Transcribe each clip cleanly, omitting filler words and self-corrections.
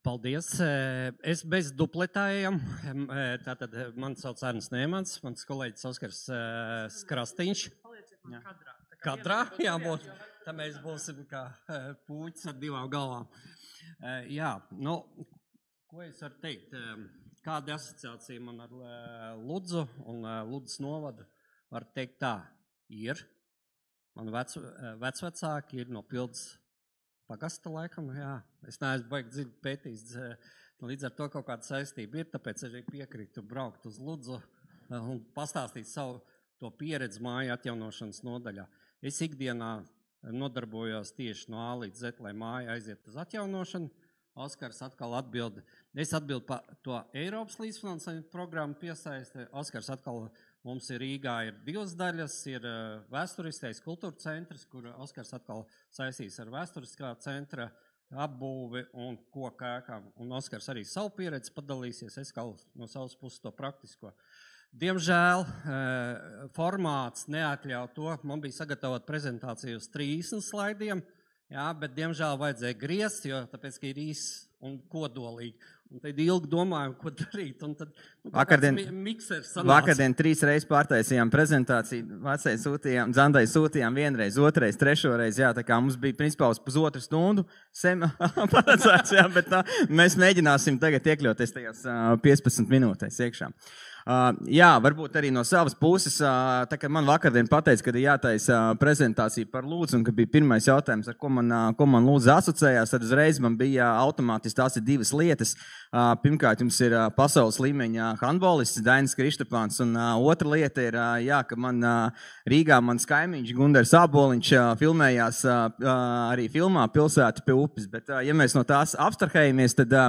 Paldies. Es bez dupletājiem. Tātad man sauc Arnis Nēmans, mans kolēģis Oskars Krastīņš. Kadrā, jābūt. Tā mēs būsim kā puķis ar divām galvām. Jā, nu, ko es varu teikt? Kāda asociācija man ar Ludzu un Ludzas novadu var teikt tā? Ir. Man vecvecāki ir no Pildas pagasta laikam, jā. Es neesmu baigi dziļi pētījis, līdz ar to kaut kāda saistība ir, tāpēc arī piekrītu braukt uz Ludzu un pastāstīt savu to pieredzi māju atjaunošanas nodaļā. Es ikdienā nodarbojos tieši no A līdz Z, lai māja aiziet uz atjaunošanu. Oskars atkal atbild. Es atbildu par to Eiropas līdzfinansējuma programmu piesaisti. Oskars atkal mums ir Rīgā ir divas daļas, ir vēsturiskais kultūra centrs, kur Oskars atkal saistīs ar vēsturiskā centra apbūvi un koku ēkām. Un Oskars arī savu pieredzi padalīsies, es kā no savas puses to praktisko. Diemžēl formāts neatļauj to. Man bija sagatavot prezentāciju uz 30 slaidiem, jā, bet diemžēl vajadzēja griezt, jo tāpēc, ka ir īss un kodolīgi. Un tad ilgi domājam, ko darīt. Un tad vakardien 3 reizes pārtaisījām prezentāciju, vecai sūtījām, Dzandai sūtījām vienreiz, otrais, trešoreiz, jā, tā kā mums bija principā uz pusotru stundu paredzēts, jā, bet mēs mēģināsim tagad iekļauties tajās 15 minūtēs iekšā. Jā, varbūt arī no savas puses, tā kā man vakardien pateica, kad ir jātaisa prezentācija par Lūdzu, un ka bija pirmais jautājums, ar ko man Lūdzu asociējās, tad uzreiz man bija automātiski tās ir divas lietas. Pirmkārt, jums ir pasaules līmeņa handbolists Dainis Kristapāns, un otra lieta ir, jā, ka man Rīgā mans kaimiņš Gundars Āboliņš filmējās arī filmā Pilsēta pie upes, bet ja mēs no tās abstrahējamies, tad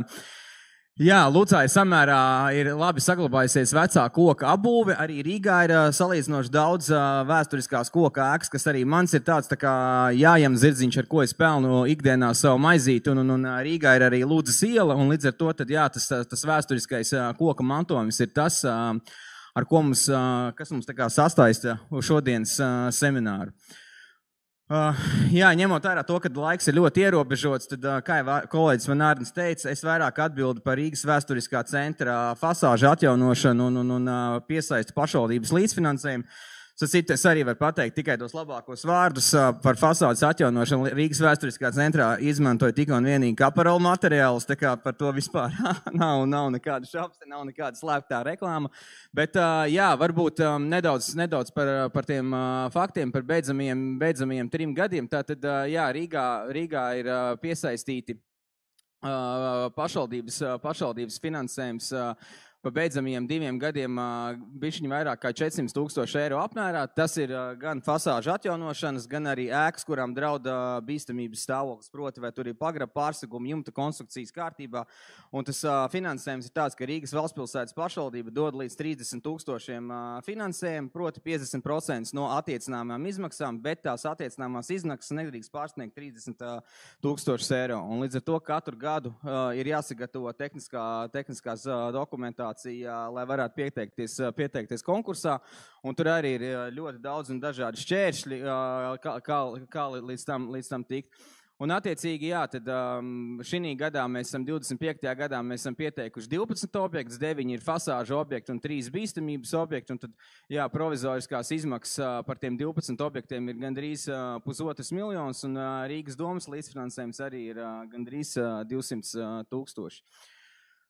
jā, Ludzā samērā ir labi saglabājusies vecā koka apbūve. Arī Rīgā ir salīdzinoši daudz vēsturiskās koka ēkas, kas arī mans ir tāds tā kā jājam zirdziņš, ar ko es pelnu ikdienā savu maizīti. Un Rīgā ir arī Ludzas iela, un līdz ar to tad, jā, tas vēsturiskais koka mantojums ir tas, ar ko mums, kas mums tā kā sastaista uz šodienas semināru. Jā, ņemot vērā to, ka laiks ir ļoti ierobežots, tad, kā jau kolēģis man Arnis teica, es vairāk atbildu par Rīgas vēsturiskā centra fasāžu atjaunošanu un piesaistu pašvaldības līdzfinansējumu. Es arī varu pateikt tikai tos labākos vārdus par fasādes atjaunošanu. Rīgas vēsturiskā centrā izmantoja tikai un vienīgi kaparola materiālus, tā kā par to vispār nav nekāda šaubas, nav nekāda slēptā reklāma. Bet jā, varbūt nedaudz par tiem faktiem, par beidzamajiem 3 gadiem. Tātad, jā, Rīgā ir piesaistīti pašvaldības finansējums pa beidzamajiem 2 gadiem bišķiņi vairāk kā 400,000 eiro apmērā. Tas ir gan fasāžu atjaunošanas, gan arī ēkas, kurām draud bīstamības stāvoklis, proti, vai tur ir pagraba pārseguma, jumta konstrukcijas kārtībā. Un tas finansējums ir tāds, ka Rīgas valstspilsētas pašvaldība dod līdz 30,000 finansējumu, proti 50% no attiecināmām izmaksām, bet tās attiecināmās izmaksas nedrīkst pārsniegt 30,000 eiro. Un līdz ar to katru gadu ir jāsagatavo tehniskās dokumentācijas, lai varētu pieteikties konkursā. Un tur arī ir ļoti daudz un dažādi šķēršļi, kā līdz tam tikt. Un attiecīgi, jā, tad šī gadā mēs esam 25. gadā mēs esam pieteikuši 12 objektus, 9 ir fasāžu objekti un 3 bīstamības objekti. Un tad, jā, provizoriskās izmaksas par tiem 12 objektiem ir gandrīz 1,5 miljonus, un Rīgas domas līdzfinansējums arī ir gandrīz 200,000.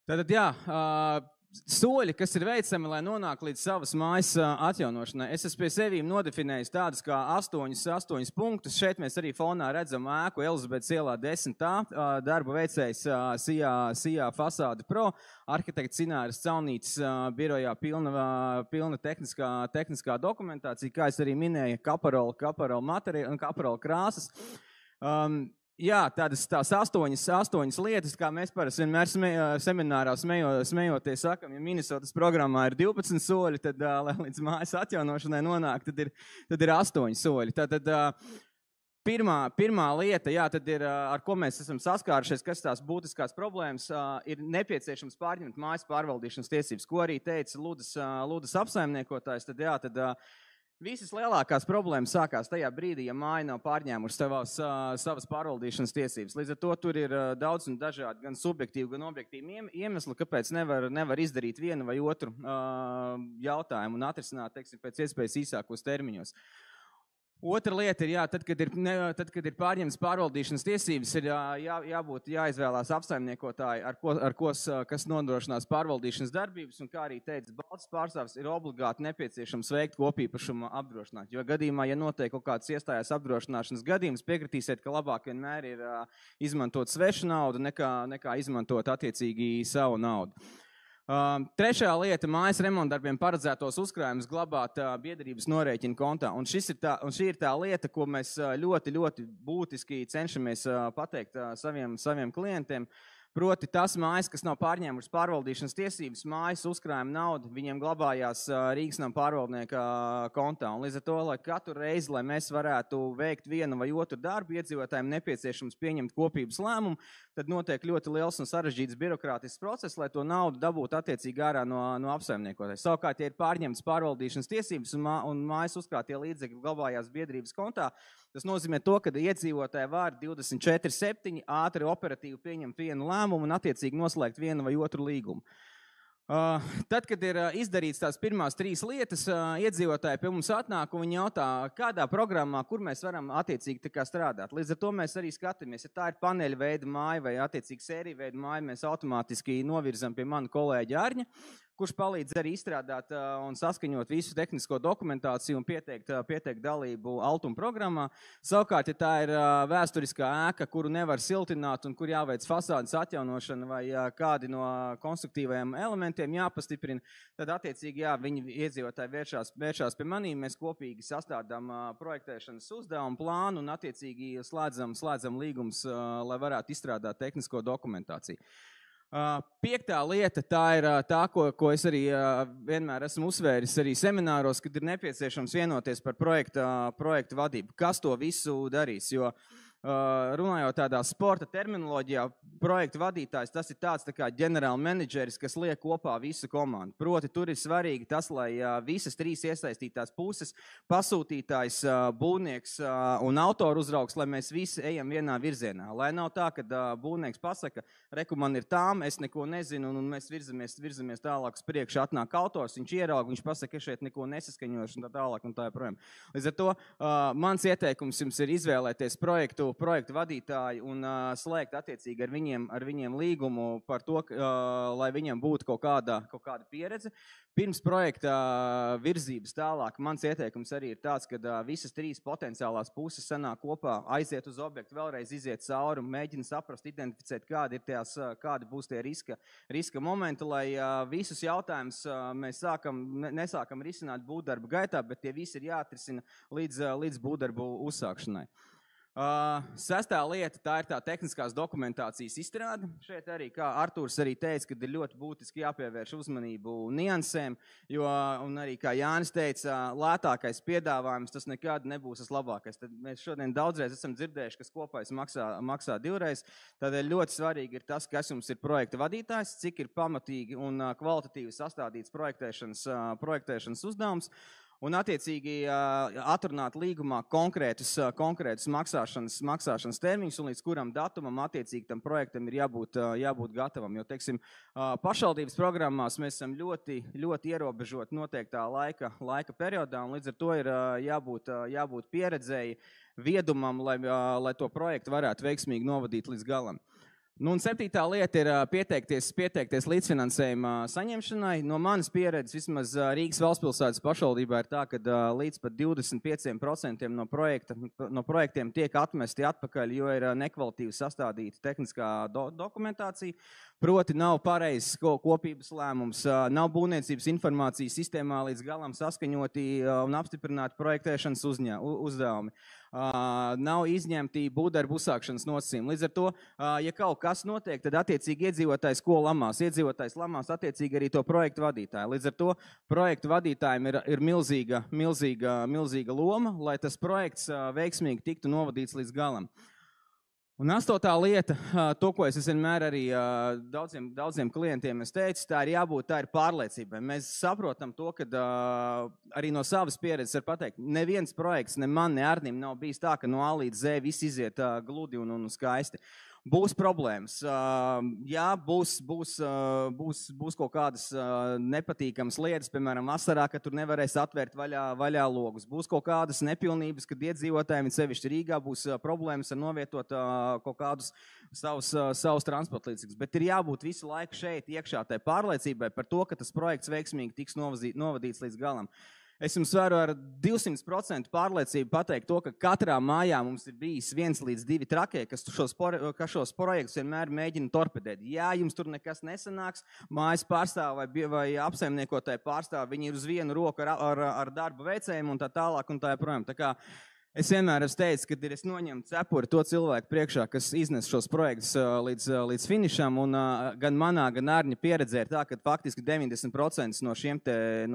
Tātad, jā, soļi, kas ir veicami, lai nonāk līdz savas mājas atjaunošanai. Es esmu pie sevīm nodefinējis tādas kā 8 punktus. Šeit mēs arī fonā redzam ēku Elizabetes ielā 10. Darba veicējs Sijā Fasāde Pro, arhitekts Cināras Caunītes birojā pilna tehniskā dokumentācija, kā es arī minēju, kaparola materiāli un kaparola krāsas. Jā, tās 8 lietas, kā mēs parasti vienmēr seminārā smejoties sakam, ja Minnesotas programmā ir 12 soļi, tad, lai līdz mājas atjaunošanai nonāk, tad ir 8 soļi. Tātad pirmā lieta, jā, tad ir, ar ko mēs esam saskārušies, kas tās būtiskās problēmas, ir nepieciešams pārņemt mājas pārvaldīšanas tiesības, ko arī teica Ludas apsaimniekotājs, tad jā, tad Visas lielākās problēmas sākās tajā brīdī, ja māja nav pārņēmuši savas pārvaldīšanas tiesības. Līdz ar to tur ir daudz un dažādi gan subjektīvi, gan objektīvi iemesli, kāpēc nevar izdarīt vienu vai otru jautājumu un atrisināt, teiksim, pēc iespējas īsākos termiņos. Otra lieta ir, tad, kad ir pārņemtas pārvaldīšanas tiesības, ir jāizvēlās apsaimniekotāji, kas nodrošinās pārvaldīšanas darbības, un kā arī teica Baltas pārstāvis, ir obligāti nepieciešams veikt kopīpašumu apdrošināt. Jo gadījumā, ja notiek kaut kāds iestājās apdrošināšanas gadījums, piekritīsiet, ka labāk vienmēr ir izmantot svešu naudu, nekā izmantot attiecīgi savu naudu. Trešā lieta - mājas remontdarbiem paredzētos uzkrājumus glabāt biedrības norēķina kontā. Un šī ir tā lieta, ko mēs ļoti, ļoti būtiski cenšamies pateikt saviem klientiem. Proti tas mājas, kas nav pārņēmušas pārvaldīšanas tiesības, mājas uzkrājuma naudu, viņiem glabājās Rīgas nama pārvaldnieka kontā. Un līdz ar to, lai katru reizi, lai mēs varētu veikt vienu vai otru darbu, iedzīvotājiem nepieciešams pieņemt kopības lēmumu, tad notiek ļoti liels un sarežģīts birokrātisks process, lai to naudu dabūtu attiecīgi ārā no apsaimniekotāja. Savukārt, ja ir pārņemtas pārvaldīšanas tiesības un mājas uzkrātie līdzekļi glabājās biedrības kontā, tas nozīmē to, ka iedzīvotāji var 24/7 ātri operatīvi pieņemt vienu lēmumu un attiecīgi noslēgt vienu vai otru līgumu. Tad, kad ir izdarīts tās pirmās 3 lietas, iedzīvotāji pie mums atnāk un viņi jautā, kādā programmā, kur mēs varam attiecīgi tā kā strādāt. Līdz ar to mēs arī skatāmies, ja tā ir paneļa veida māja vai attiecīgi sērija veida māja, mēs automātiski novirzam pie mana kolēģa Arņa, kurš palīdz arī izstrādāt un saskaņot visu tehnisko dokumentāciju un pieteikt dalību Altuma programmā. Savukārt, ja tā ir vēsturiskā ēka, kuru nevar siltināt un kur jāveic fasādes atjaunošana vai kādi no konstruktīvajiem elementiem jāpastiprina, tad attiecīgi viņi iedzīvotāji vēršās pie manīm, mēs kopīgi sastādām projektēšanas uzdevumu plānu un attiecīgi slēdzam līgums, lai varētu izstrādāt tehnisko dokumentāciju. 5. lieta, tā ir tā, ko es arī vienmēr esmu uzsvēris arī semināros, kad ir nepieciešams vienoties par projektu vadību. Kas to visu darīs? Jo runājot tādā sporta terminoloģijā, projektu vadītājs, tas ir tāds tā kā ģenerāla menedžeris, kas liek kopā visu komandu. Proti, tur ir svarīgi tas, lai visas 3 iesaistītās puses, pasūtītājs, būvnieks un autoru uzraugs, lai mēs visi ejam vienā virzienā. Lai nav tā, ka būvnieks pasaka, reku man ir tām, es neko nezinu, un mēs virzamies tālāk uz priekšu, atnāk autors, viņš ieraug, viņš pasaka, es šeit neko nesaskaņošu, un tā tālāk, un tā joprojām. Līdz ar to mans ieteikums jums ir izvēlēties projektu vadītāju un slēgt attiecīgi ar viņiem līgumu par to, lai viņiem būtu kaut kāda pieredze. Pirms projekta virzības tālāk, mans ieteikums arī ir tāds, ka visas 3 potenciālās puses sanāk kopā, aiziet uz objektu, vēlreiz iziet cauri un mēģina saprast, identificēt, kādi būs tie riska momenti, lai visus jautājumus mēs nesākam risināt būvdarbu gaitā, bet tie visi ir jāatrisina līdz būvdarbu uzsākšanai. 6. lieta, tā ir tā tehniskās dokumentācijas izstrāde. Šeit arī, kā Artūrs arī teica, kad ir ļoti būtiski jāpievērš uzmanību niansēm, un arī, kā Jānis teica, lētākais piedāvājums, tas nekad nebūs tas labākais. Tad mēs šodien daudzreiz esam dzirdējuši, kas kopais maksā 2 reizes. Tādēļ ļoti svarīgi ir tas, kas jums ir projekta vadītājs, cik ir pamatīgi un kvalitatīvi sastādīts projektēšanas uzdevums. Un attiecīgi atrunāt līgumā konkrētus maksāšanas termiņus un līdz kuram datumam attiecīgi tam projektam ir jābūt gatavam. Jo, teiksim, pašvaldības programmās mēs esam ļoti, ļoti ierobežoti noteiktā laika periodā, un līdz ar to ir jābūt pieredzēji, viedumam, lai to projektu varētu veiksmīgi novadīt līdz galam. Un 7. lieta ir pieteikties līdzfinansējuma saņemšanai. No manas pieredzes vismaz Rīgas valstspilsētas pašvaldībā ir tā, ka līdz pat 25% no projektiem tiek atmesti atpakaļ, jo ir nekvalitīvi sastādīta tehniskā dokumentācija. Proti nav pareizs kopības lēmums, nav būvniecības informācijas sistēmā līdz galam saskaņoti un apstiprināti projektēšanas uzdevumi. Nav izņemti būvdarbu uzsākšanas nosacījumi. Līdz ar to, ja kaut kas notiek, tad attiecīgi iedzīvotājs ko lamās? Iedzīvotājs lamās attiecīgi arī to projektu vadītāju. Līdz ar to projektu vadītājiem ir milzīga loma, lai tas projekts veiksmīgi tiktu novadīts līdz galam. Un 8. lieta, to, ko es vienmēr arī daudziem klientiem es teicu, tā ir pārliecībai. Mēs saprotam to, ka arī no savas pieredzes var pateikt, neviens projekts, ne man, ne Arnim nav bijis tā, ka no A līdz Z viss iziet gludi un skaisti. Būs problēmas. Jā, būs kaut kādas nepatīkamas lietas, piemēram, vasarā, ka tur nevarēs atvērt vaļā logus. Būs kaut kādas nepilnības, kad iedzīvotājiem, sevišķi Rīgā, būs problēmas ar novietot kaut kādus savus transporta līdzekļus. Bet ir jābūt visu laiku šeit iekšā tai pārliecībai par to, ka tas projekts veiksmīgi tiks novadīts līdz galam. Es jums varu ar 200% pārliecību pateikt to, ka katrā mājā mums ir bijis 1 līdz 2 trakie, kas šos projektus vienmēr mēģina torpedēt. Jā, jums tur nekas nesanāks, mājas pārstāvi vai apsaimniekotāji pārstāvi, viņi ir uz vienu roku ar darba veicējiem un tā tālāk un tā joprojām. Tā kā es vienmēr esmu teicis, ka es noņemu cepuri to cilvēku priekšā, kas iznes šos projektus līdz finišam, un gan manā, gan Arņa pieredzē ir tā, ka faktiski 90% no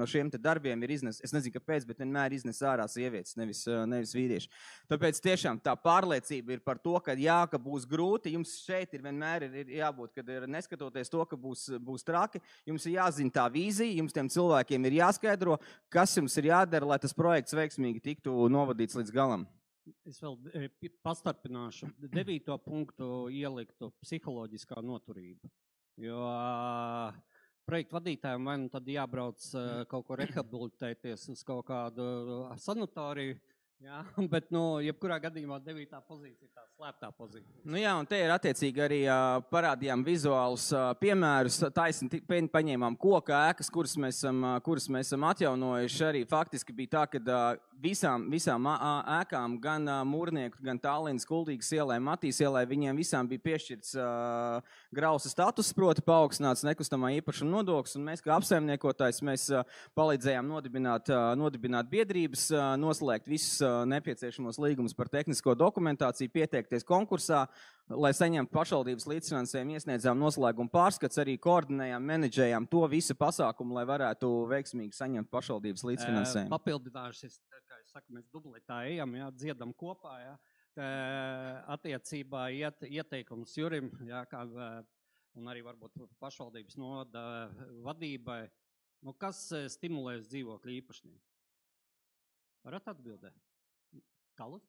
šiem te darbiem ir iznes, es nezinu, kāpēc, bet vienmēr iznes ārā sievietes, nevis vīrieši. Tāpēc tiešām tā pārliecība ir par to, ka jā, ka būs grūti, jums šeit ir vienmēr ir jābūt, kad ir neskatoties to, ka būs traki, jums ir jāzina tā vīzija, jums tiem cilvēkiem ir jāskaidro, kas jums ir jādara, lai tas projekts veiksmīgi tiktu novadīts līdz galam. Es vēl pastarpināšu. 9. punktu ieliktu psiholoģiskā noturība. Jo projektu vadītājiem vai nu tad jābrauc kaut ko rehabilitēties uz kaut kādu sanatoriju, jā, bet, jebkurā gadījumā 9. pozīcija ir tā slēptā pozīcija. Jā, un te ir attiecīgi arī parādījām vizuālus piemērus, taisni paņēmām koka ēkas, kuras mēs esam atjaunojuši. Arī faktiski bija tā, ka visām ēkām, gan Mūrnieku, gan Tallinas, Kuldīgas ielai, Matīs ielai, viņiem visām bija piešķirts grausa status, proti paaugstināts nekustamā īpašuma nodoklis, un mēs kā apsaimniekotājs mēs palīdzējām nodibināt biedrības, noslēgt visus nepieciešamos līgumus par tehnisko dokumentāciju, pieteikties konkursā, lai saņemtu pašvaldības līdzfinansējumu, iesniedzām noslēgumu pārskats, arī koordinējām, menedžējām to visu pasākumu, lai varētu veiksmīgi saņemt pašvaldības līdzfinansējumu. Papildināšu, kā es saku, mēs dubletā ejam, jā, dziedam kopā, jā. Attiecībā ieteikums Jurim, jā, un arī varbūt pašvaldības noda vadībai, kas stimulēs dzīvokļu īpašnieku? Varat atbildēt? Kalus?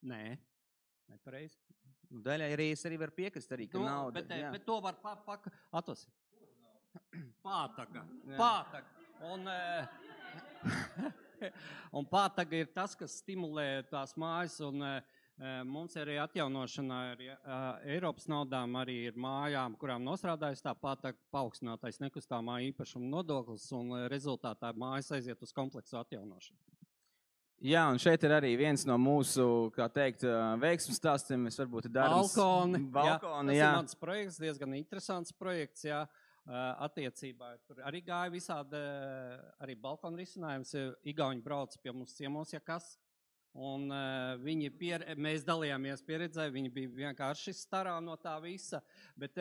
Nē, nepareizi. Daļai arī es arī varu piekrist, arī, ka nauda. Bet to var atlasīt. Pātaga. Un pātaga ir tas, kas stimulē tās mājas, un mums arī atjaunošanā ar Eiropas naudām arī ir mājām, kurām nostrādājas tā pātaga paaugstinātais nekustamā īpašuma nodoklis, un rezultātā mājas aiziet uz kompleksu atjaunošanu. Jā, un šeit ir arī viens no mūsu, kā teikt, veiksmes stāstiem. Mēs varbūt darām balkoni, jā. Tas ir mans projekts, diezgan interesants projekts, jā. Attiecībā tur arī gāja visādi arī balkonu risinājums. Igauņi brauc pie mums ciemos, ja kas. Un mēs dalījāmies pieredzē, viņi bija vienkārši starā no tā visa. Bet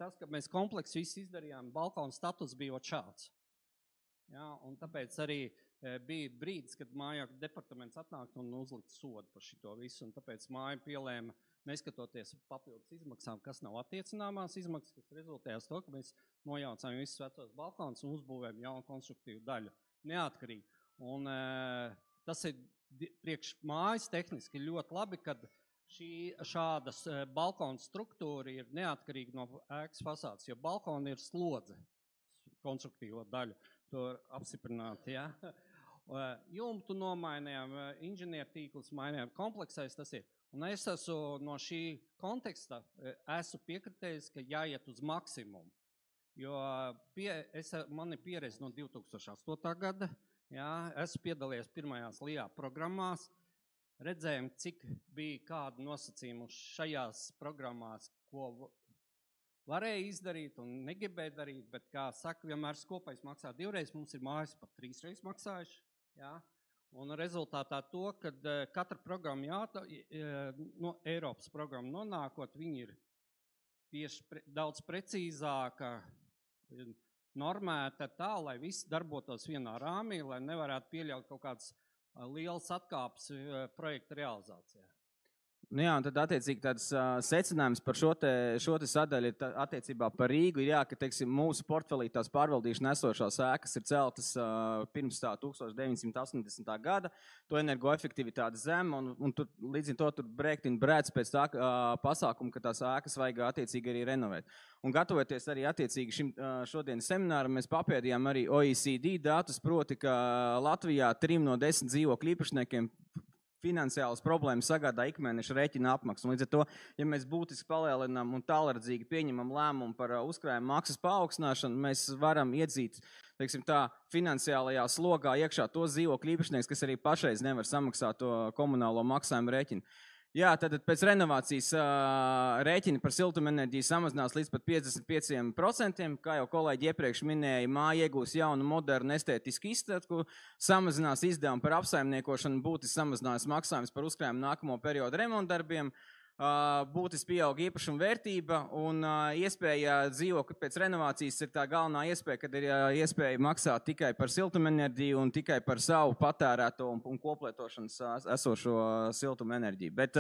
tas, ka mēs kompleksu visu izdarījām, balkonu status bija šāds. Jā, un tāpēc arī bija brīdis, kad mājokļu departaments atnāktu un uzlikt sodu par šito visu, un tāpēc māja pielēma, neskatoties papildus izmaksām, kas nav attiecināmās izmaksas, kas rezultējās to, ka mēs nojaucām visus vecos balkonus un uzbūvējam jaunu konstruktīvu daļu, neatkarīgi. Un tas ir priekš mājas tehniski ļoti labi, kad šādas balkonu struktūra ir neatkarīga no ēkas fasādes, jo balkoni ir slodze, konstruktīvo daļu. Tur apstiprināt, jā. Jumtu nomainījām, inženiertīklus mainījām, kompleksais tas ir. Un es esmu no šī konteksta, esmu piekritējis, ka jāiet uz maksimumu. Jo man ir pieredze no 2008. gada, jā, esmu piedalījies pirmajās LIA programmās, redzējām, cik bija kādi nosacījumi šajās programmās, ko varēja izdarīt un negribēja darīt, bet, kā saka, vienmēr skopais maksā 2 reizes, mums ir mājas pat 3 reizes maksājuši, jā. Un rezultātā to, kad katra programma no Eiropas programma nonākot, viņi ir tieši daudz precīzāka, normēta tā, lai viss darbotos vienā rāmī, lai nevarētu pieļaut kaut kādas lielas atkāpes projekta realizācijā. Nu jā, un tad attiecīgi tāds secinājums par šo te sadaļu attiecībā par Rīgu ir ka, teiksim, mūsu portfelī tās pārvaldīšana esošās ēkas ir celtas pirms tā 1980. gada, to energoefektivitāte zem, un tur, līdz to tur brēktin brēc pēc tā pasākuma, ka tās ēkas vajag attiecīgi arī renovēt. Un gatavoties arī attiecīgi šim šodienas semināram, mēs papētījām arī OECD datus, proti, ka Latvijā 3 no 10 dzīvokļu īpašniekiem finansiālas problēmas sagādā ikmēneša rēķina apmaksu. Līdz ar to, ja mēs būtiski palielinām un tālredzīgi pieņemam lēmumu par uzkrājuma maksas paaugstināšanu, mēs varam iedzīt, teiksim tā, finansiālajā slogā iekšā tos dzīvokļu īpašnieks, kas arī pašreiz nevar samaksāt to komunālo maksājumu rēķinu. Jā, tad pēc renovācijas rēķini par siltumenerģiju samazinās līdz pat 55%, kā jau kolēģi iepriekš minēja, māja iegūs jaunu, modernu, estētisku izstatu, samazinās izdevumu par apsaimniekošanu, būtiski samazinās maksājums par uzkrājumu nākamo periodu remontdarbiem, būtiski pieaug īpašuma vērtība un iespēja dzīvokļu pēc renovācijas ir tā galvenā iespēja, kad ir iespēja maksāt tikai par siltumenerģiju un tikai par savu patērēto un koplietošanas esošo siltumenerģiju. Bet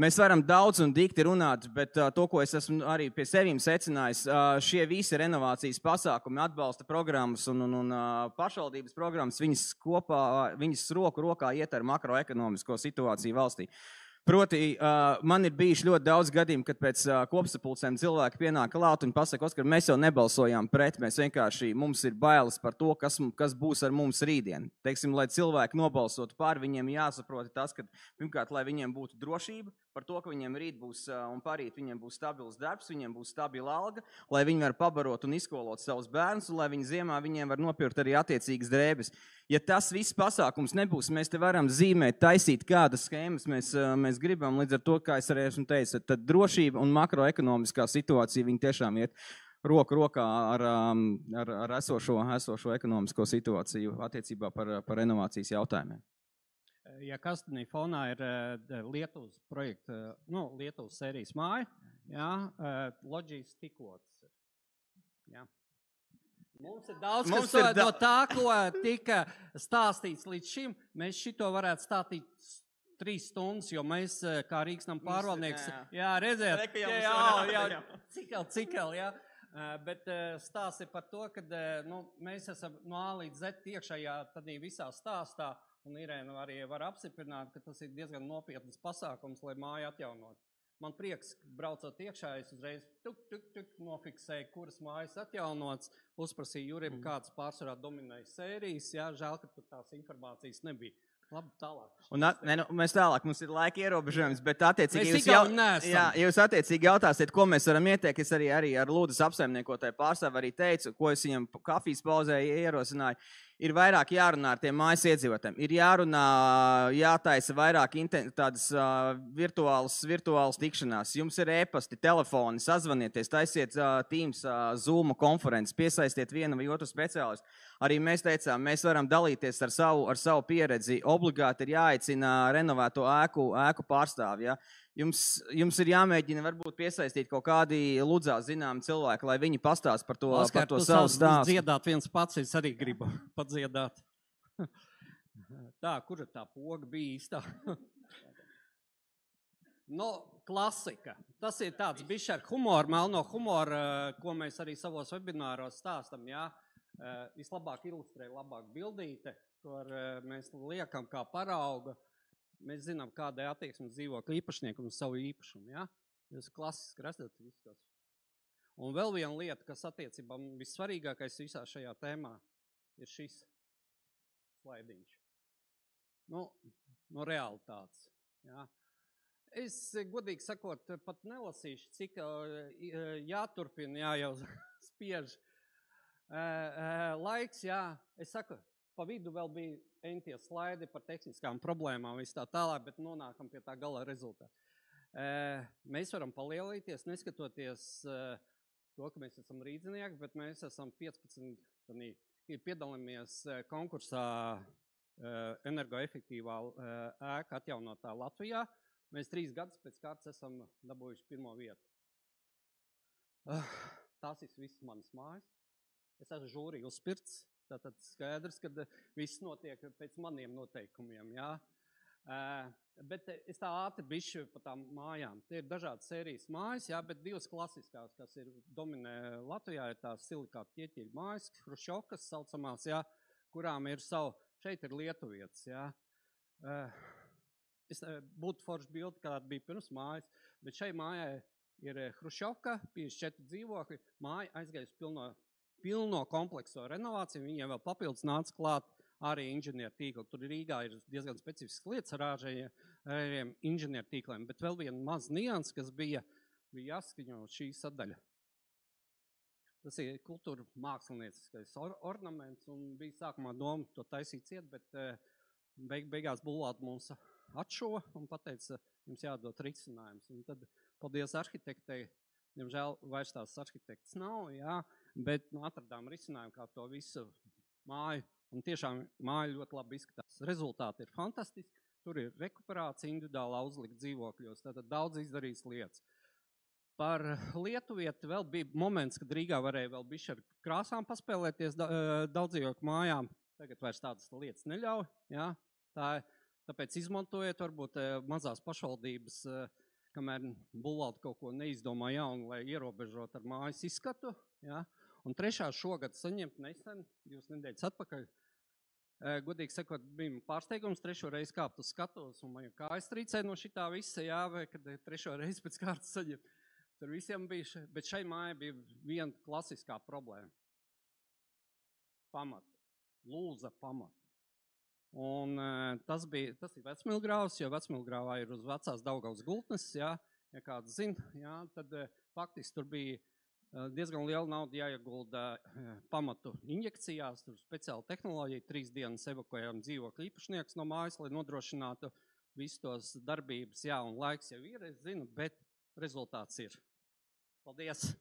mēs varam daudz un dikti runāt, bet to, ko es esmu arī pie sevīm secinājis, šie visi renovācijas pasākumi, atbalsta programmas un pašvaldības programmas, viņas roku rokā iet ar makroekonomisko situāciju valstī. Proti, man ir bijuši ļoti daudz gadījumu, kad pēc kopsapulcēm cilvēki pienāk klāt un pasaka, Oskar, mēs jau nebalsojām pret, mēs vienkārši, mums ir bailes par to, kas būs ar mums rītdien. Teiksim, lai cilvēki nobalsotu par, viņiem jāsaprot tas, ka pirmkārt, lai viņiem būtu drošība par to, ka viņiem rīt būs un parīt viņiem būs stabils darbs, viņiem būs stabila alga, lai viņi var pabarot un izskolot savus bērnus, un lai viņi ziemā viņiem var nopirkt arī attiecīgas drēbes. Ja tas viss pasākums nebūs, mēs te varam zīmēt, taisīt kādas schēmas mēs gribam, līdz ar to, kā es arī esmu teicis, tad drošība un makroekonomiskā situācija viņi tiešām iet roku rokā ar esošo ekonomisko situāciju attiecībā par renovācijas jautājumiem. Ja Kastanī fonā ir Lietuvas projekta, Lietuvas sērijas māja, Loģijas Tiklots. Jā. Mums ir daudz, kas no tā, ko tika stāstīts līdz šim, mēs šito varētu stāstīt 3 stundas, jo mēs, kā Rīgas nama pārvaldnieks, redzēt, cikal, bet stāsts ir par to, ka mēs esam no A līdz Z iekšējā tādī visā stāstā, un Irēna arī var apstiprināt, ka tas ir diezgan nopietnas pasākums, lai māju atjaunot. Man prieks, braucot iekšā, es uzreiz nofiksēju, kuras mājas atjaunots, uzprasīju Jurim, kāds pārsvarā dominēja sērijas, žēl, ka tur tās informācijas nebija. Labi, tālāk. Mēs tālāk, mums ir laika ierobežojums, bet attiecīgi jūs attiecīgi jautāsiet, ko mēs varam ieteikt. Es arī ar Lūdas apsaimniekotāju pārstāvu arī teicu, ko es viņam kafijas pauzē ierosināju. Ir vairāk jārunā ar tiem mājas iedzīvotājiem. Ir jārunā, jātaisa vairāk tādas virtuālas tikšanās. Jums ir e-pasti, telefoni, sazvanieties, taisiet Teams, Zoom konferences, piesaistiet vienu vai otru speciālistu. Arī mēs teicām, mēs varam dalīties ar savu pieredzi. Obligāti ir jāaicina renovēto ēku pārstāvi. Ja? Jums ir jāmēģina varbūt piesaistīt kaut kādi Ludzā zinām cilvēki, lai viņi pastāst par to, Oskar, par to savu stāstu. Dziedāt viens pats, es arī gribu padziedāt. Tā, kur tā poga bija īstā? Klasika. Tas ir tāds bišķi ar humoru, melno humoru, ko mēs arī savos webināros stāstam, vislabāk ilustrē labāk bildīte, kur mēs liekam kā parauga. Mēs zinām, kāda ir attieksme dzīvokļu īpašnieku un savu īpašumu, Jūs klasiski redzat visus. Un vēl viena lieta, kas attiecībā vissvarīgākais visā šajā tēmā, ir šis slaidiņš. No realitātes, Es, godīgi sakot, pat nelasīšu, cik jāturpina, jau spiež laiks, Es saku, pa vidu vēl bija entie slaidi par tehniskām problēmām, viss tā tālāk, bet nonākam pie tā gala rezultāta. Mēs varam palielīties, neskatoties to, ka mēs esam rīdzinieki, bet mēs esam 15, piedalāmies konkursā energoefektīvā ēka atjaunotā Latvijā. Mēs 3 gadus pēc kārtas esam dabūjuši 1. vietu. Tās ir visas manas mājas. Es esmu žūrī uzspirts. Tātad skaidrs, ka viss notiek pēc maniem noteikumiem, Bet es tā ātri bišķi pa tām mājām. Tie ir dažādas sērijas mājas, jā, bet divas klasiskās, kas ir dominē Latvijā, ir tās silikāta ķieķīļu mājas, hrušovkas saucamās, jā, kurām ir šeit ir lietuvietas, jā. Es būtu forši bildi, kāda bija pirms mājas, bet šai mājai ir hrušovka, 54 dzīvokļi, māja aizgājusi pilno komplekso renovāciju, viņiem vēl papildus nāca klāt arī inženieru tīkli. Tur Rīgā ir diezgan specifisks lietas ar ārējiem inženieru tīkliem, bet vēl viena maz nians, kas bija jāskaņo šī sadaļa. Tas ir kultūra mākslinieckais ornaments, un bija sākumā doma to taisīt ciet, bet beigās bulvāti mums atšuva un pateica, jums jādod risinājums. Un tad, paldies arhitektei, diemžēl vairs tās arhitekts nav, jā, bet atradām risinājumu, kā to visu māju. Un tiešām māja ļoti labi izskatās. Rezultāti ir fantastiski. Tur ir rekuperācija individuālā uzlikt dzīvokļos. Tātad daudz izdarīs lietas. Par lietuvieti vēl bija moments, kad Rīgā varēja vēl bišķi ar krāsām paspēlēties daudzdzīvokļu mājām. Tagad vairs tādas lietas neļauj. Jā? Tāpēc izmantojiet varbūt mazās pašvaldības, kamēr bulvāti kaut ko neizdomā jaunu, lai ierobežot ar mājas izskatu. Jā? Un trešā šogad saņemt nesen, 2 nedēļas atpakaļ. Godīgi sakot, bija pārsteigums 3. reizi kāpt uz skatos, un man kājas trīcē no šitā visa, jā, vai kad 3. reizi pēc kārtas saņemt. Tur visiem bija, bet šai mājai bija viena klasiskā problēma. Pamata. Lūza pamata. Un tas ir Vecmilgrāvs, jo Vecmilgrāvā ir uz vecās Daugavas gultnes, jā, ja kāds zina, jā, tad faktiski tur bija diezgan liela nauda jāiegulda pamatu injekcijās, tur speciāla tehnoloģija, 3 dienas evakuējām dzīvokļu īpašnieks no mājas, lai nodrošinātu visu tos darbības, jā, un laiks jau ir, es zinu, bet rezultāts ir. Paldies!